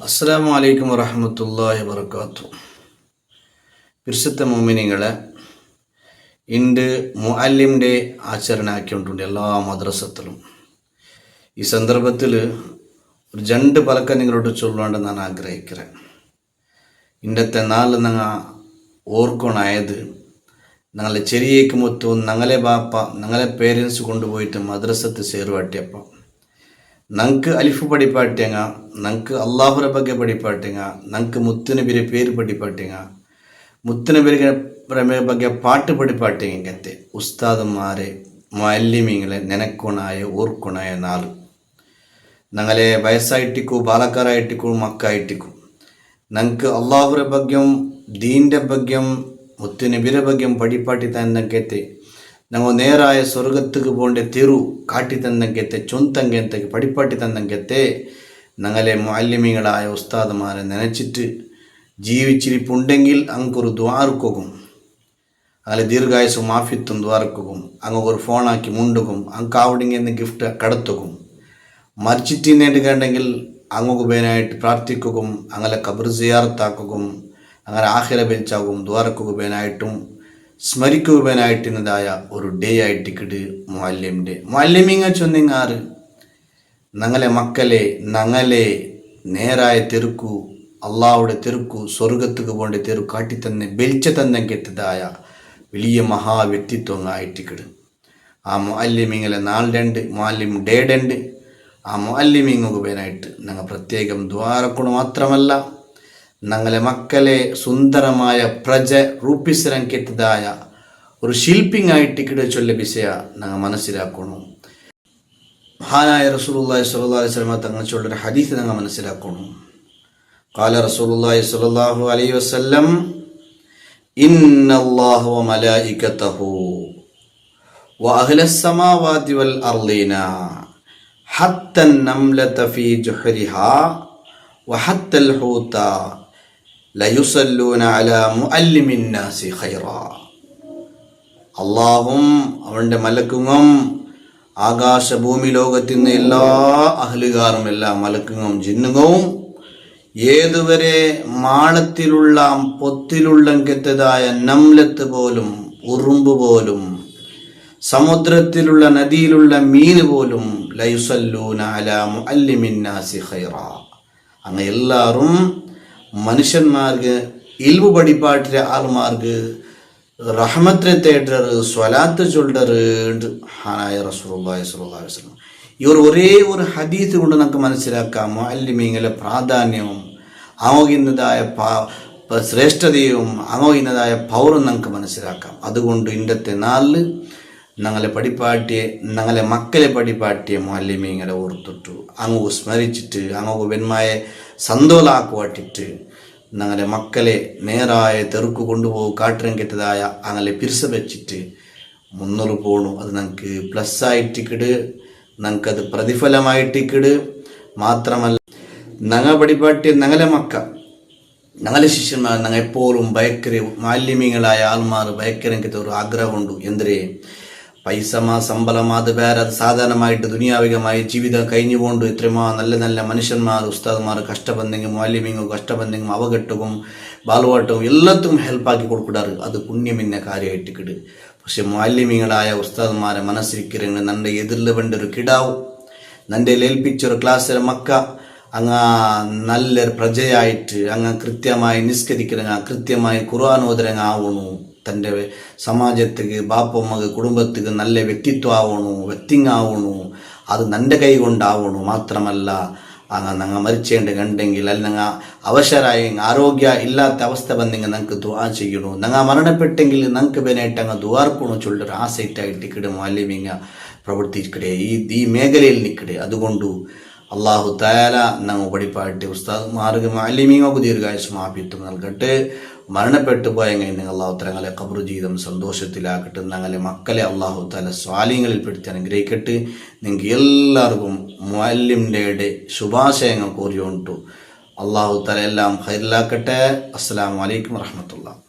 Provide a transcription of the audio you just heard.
അസ്സലാമു അലൈക്കും വറഹ്മത്തുള്ളാഹി വബറകാതുഹു. പരിശുദ്ധ മുഅ്മിനീങ്ങളെ, ഇന്ന് മുഅല്ലിം ഡേ ആചരണാക്കിയിട്ടുണ്ട് എല്ലാ മദ്രസത്തിലും. ഈ സന്ദർഭത്തിൽ ഒരു രണ്ട് പലക്ക നിങ്ങളോട് ചൊല്ലുവാണ്ട് ഞാൻ ആഗ്രഹിக்கிறேன். ഇന്നത്തെ നാളിൽ ഞങ്ങൾ ഓർക്കണായത്, ഞങ്ങളെ ചെറിയേക്ക് മൊത്തവും ഞങ്ങളെ ബാപ്പ ഞങ്ങളെ പേരൻസ് കൊണ്ടുപോയിട്ട് മദ്രസത്ത് ചേർവാട്ടിയപ്പോൾ ನಂಗೆ ಅಲಿಫು ಪಡಿಪಾಟ್ಯಂಗ, ನಂಗೆ ಅಲ್ಲಾಹುರ ಬಗ್ಗೆ ಪಡಿಪಾಟ್ಯಂಗ, ನಂಗೆ ಮುತ್ತನಬಿರ പേര് പഠിപ്പാട്ടിങ്ങ, മുത്തനബിരെ ಬಗ್ಗೆ പാട്ട് പഠിപ്പാട്ടിങ്ങത്തെ ഉസ്താദന്മാരെ മുഅല്ലിമീങ്ങളെ നെനക്കൊണായ ഓർക്കൊണായ നാൾ. ഞങ്ങളെ വയസ്സായിട്ടിക്കൂ, ബാലക്കാരായിട്ടിക്കൂ, മക്കായിട്ടിക്കൂ, ഞങ്ങൾക്ക് അള്ളാഹുര ബഗ്യം, ദീൻ്റെ ബഗ്യം, മുത്തനബിരെ ബഗ്യം പഠിപ്പാട്ടി തന്നങ്കത്തെ ನಾವು ನೇರಾಯ ಸ್ವರ್ಗತ್ತಿಗೆ ಬೋಂಡೆ ತಿರು ಕಾಟಿ ತಂದಂಗೆತ್ತೆ ಚೊಂತಂಗೆ ಅಂತ ಪಡಿಪಾಟಿ ತಂದಂಗೆತ್ತೆ ഞങ്ങളെ മുഅല്ലിമീങ്ങളായ ഉസ്താദന്മാരെ നനച്ചിട്ട് ജീവിച്ചിരിപ്പുണ്ടെങ്കിൽ അങ്ങൊരു ദ്വാർക്കും, അങ്ങനെ ദീർഘായുസും മാഫിത്തും ദ്വാർക്കും, അങ്ങൊരു ഫോണാക്കി മുണ്ടുക്കും, അങ്ങ് കാവടിങ്ങെന്ന് ഗിഫ്റ്റ് കടത്തുക്കും, മരിച്ചിട്ടിന്നേട്ട് കണ്ടെങ്കിൽ അങ്ങൊക്കെ ബേനായിട്ട് പ്രാർത്ഥിക്കും, അങ്ങനെ ഖബർ സിയാറത്താക്കും, അങ്ങനെ ആഖിറ ബെൽച്ചാകും ദ്വാരക്കുക ബേനായിട്ടും സ്മരിക്കുവാനായിട്ടിന്നതായ ഒരു ഡേ ആയിട്ടിക്കിട് മുഅല്ലിം ഡേ. മുഅല്ലിമീങ്ങ ചൊന്നിങ്ങാറ് ഞങ്ങളെ മക്കളെ ഞങ്ങളെ നേരായ തെരുക്കു, അള്ളാഹുടെ തെരുക്കു, സ്വർഗത്തുക്ക് പോണ്ട തെരു കാട്ടിത്തന്നെ ബെൽച്ച തന്നെങ്കെത്തതായ വലിയ മഹാവ്യക്തിത്വങ്ങളായിട്ടിക്കിട്. ആ മുഅല്ലിമീങ്ങളെ നാളുണ്ട്, മുഅല്ലിം ഡേ ഉണ്ട്. ആ മുഅല്ലിമീങ്ങൾക്ക് പേരായിട്ട് ഞങ്ങൾ പ്രത്യേകം ദ്വാരക്കണം. മാത്രമല്ല, ഞങ്ങളെ മക്കളെ സുന്ദരമായ പ്രജ ರೂಪಿಸಿರಂಕೆತ್ತದಾಯ ഒരു ഷിൽപ്പിംഗ് ആയിട്ട് കിട ചൊല്ല വിഷയ ഞങ്ങൾ മനസ്സിലാക്കണം. മഹാനായ റസൂലുള്ളാഹി സ്വല്ലല്ലാഹു അലൈഹി വസല്ലം തങ്ങൾ ചൊല്ലൊരു ഹദീസ് ഞങ്ങൾ മനസ്സിലാക്കണം. ഖാല റസൂലുള്ളാഹി സ്വല്ലല്ലാഹു അലൈഹി വസല്ലം, ഇന്നല്ലാഹു വ മലായികതഹു വ അഹ്ലസ് സമാവാതി വൽ അർളീന ഹത്ത നംലത ഫീ ജുഹരിഹാ വ ഹത്തൽ ഹൂത ലയുസല്ലൂന അലാ മുഅല്ലിമിൻ നാസി ഖൈറാ. അള്ളാഹും അവൻ്റെ മലക്കുങ്ങും ആകാശഭൂമി ലോകത്തിൻ്റെ എല്ലാ അഹ്ലുകാരും, എല്ലാ മലക്കുങ്ങും ജിന്നുങ്ങവും ഏതുവരെ മാളത്തിലുള്ള പൊത്തിലുള്ളങ്കത്തതായ നംലത്ത് പോലും, ഉറുമ്പ് പോലും, സമുദ്രത്തിലുള്ള നദിയിലുള്ള മീന് പോലും ലയുസല്ലൂന അലാ മുഅല്ലിമിൻ നാസി ഖൈറാ. അങ്ങനെ എല്ലാവരും മനുഷ്യന്മാർക്ക് ഇൽമു പഠിപ്പാട്ടിയ ആൾമാർക്ക് റഹ്മത്തിനെ തേടറ്, സ്വലാത്ത് ചൊല്ലറ് ഹാനായ റസൂലുള്ളാഹി സ്വല്ലല്ലാഹു അലൈഹി വസല്ലം. ഈ ഒരേ ഒരു ഹദീസ് കൊണ്ട് നമുക്ക് മനസ്സിലാക്കാം മുഅല്ലിമീങ്ങളെ പ്രാധാന്യവും അങ്ങോക്കുന്നതായ ശ്രേഷ്ഠതയും അങ്ങോക്കുന്നതായ പൗറും നമുക്ക് മനസ്സിലാക്കാം. അതുകൊണ്ട് ഇന്നത്തെ നാളിൽ ഞങ്ങളെ പഠിപ്പാട്ടിയെ, ഞങ്ങളെ മക്കളെ പഠിപ്പാട്ടിയ മുഅല്ലിമീങ്ങളെ ഓർത്തിട്ടു അങ്ങ് സ്മരിച്ചിട്ട് അങ്ങ് വെന്മായെ സന്തോലാക്കുവാട്ടിട്ട് ഞങ്ങളെ മക്കളെ നേരായ തെറുക്ക് കൊണ്ടുപോകും കാട്ടിറങ്ങിയതായ അങ്ങനെ പിരിസ വെച്ചിട്ട് മുന്നോട്ട് പോകണു. അത് ഞങ്ങൾക്ക് പ്ലസ് ആയിട്ടിക്കിട്, ഞങ്ങൾക്കത് പ്രതിഫലമായിട്ടിക്കിട്. മാത്രമല്ല, ഞങ്ങൾ പഠിപ്പാട്ടിയ ഞങ്ങളെ മക്ക, ഞങ്ങളെ ശിഷ്യന്മാർ ഞങ്ങൾ എപ്പോഴും ഭയങ്കര മുഅല്ലിമീങ്ങളായ ആൾമാർ ഭയങ്കര ഒരു ആഗ്രഹമുണ്ട്. എന്തരേ പൈസമാ ശമ്പളമാ അത് വേറെ, അത് സാധാരണമായിട്ട് ദുനിയാവികമായി ജീവിതം കഴിഞ്ഞു കൊണ്ട് എത്രയുമാ നല്ല നല്ല മനുഷ്യന്മാർ ഉസ്താദ്മാർ കഷ്ടബന്ധെങ്കിൽ മുഅല്ലിമീങ്ങൾ കഷ്ടബന്ധെങ്കിൽ അവകെട്ടും ബാലുവാട്ടും എല്ലാത്തും ഹെൽപ്പാക്കി കൊടുക്കിടാറ്. അത് പുണ്യമിന്ന കാര്യമായിട്ട് കിട്. പക്ഷെ മുഅല്ലിമീങ്ങളായ ഉസ്താദ്മാരെ മനസ്സിരിക്കരുങ്ങ് നൻ്റെ എതിരിൽ വേണ്ട ഒരു കിടാവും, നൻ്റെ ഏൽപ്പിച്ചൊരു ക്ലാസ്സിലെ മക്ക അങ്ങ് നല്ലൊരു പ്രജയായിട്ട് അങ്ങ് കൃത്യമായി നിസ്കരിக்கிறങ്ങ, കൃത്യമായി ഖുർആൻ ഓതുறങ്ങ ആവണു. തൻ്റെ സമാജത്തിക്ക്, ബാപ്പമ്മക്ക്, കുടുംബത്തിക്ക് നല്ല വ്യക്തിത്വം ആവണു, വ്യക്തിങ്ങാവണു. അത് നൻ്റെ കൈ കൊണ്ടാവണു. മാത്രമല്ല, അങ്ങ് ഞങ്ങൾ മരിച്ചേണ്ട കണ്ടെങ്കിൽ അല്ലെങ്കിൽ ഞങ്ങൾ അവശരായി ആരോഗ്യ ഇല്ലാത്ത അവസ്ഥ വന്നെങ്കിൽ ഞങ്ങൾക്ക് ദുആ ചെയ്യണു. ഞങ്ങൾ മരണപ്പെട്ടെങ്കിൽ ഞങ്ങൾക്ക് ബനായിട്ട് അങ്ങ് ദുആർക്കണു ചൊല്ലൊരു ആസൈറ്റായിട്ട് കിടും മുഅല്ലിമീങ്ങ പ്രവർത്തിക്കടേ, ഈ മേഖലയിൽ നിൽക്കടേ. അതുകൊണ്ട് അള്ളാഹു തആല ഞങ്ങൾ പഠിപ്പാട്ടി ഉസ്താദ്മാർക്ക് മുഅല്ലിമീങ്ങൾക്ക് ദീർഘായുസ്സും ആഫിയത്തും നൽകട്ടെ. മരണപ്പെട്ടു പോയെങ്കിൽ അള്ളാഹു തആല ഞങ്ങളെ ഖബർ ജീവിതം സന്തോഷത്തിലാക്കട്ടെ. ഞങ്ങളെ മക്കളെ അള്ളാഹു തആല സ്വാലിഹ്യങ്ങളിൽ പെടുത്തി അനുഗ്രഹിക്കട്ടെ. നിങ്ങൾക്ക് എല്ലാവർക്കും മുഅല്ലിം ഡേയുടെ ശുഭാശയങ്ങൾ കോരിയോണ്ടു. അള്ളാഹു തആല എല്ലാം ഖൈറിലാക്കട്ടെ. അസ്സലാമു അലൈക്കും വറഹ്മത്തുള്ളാഹി.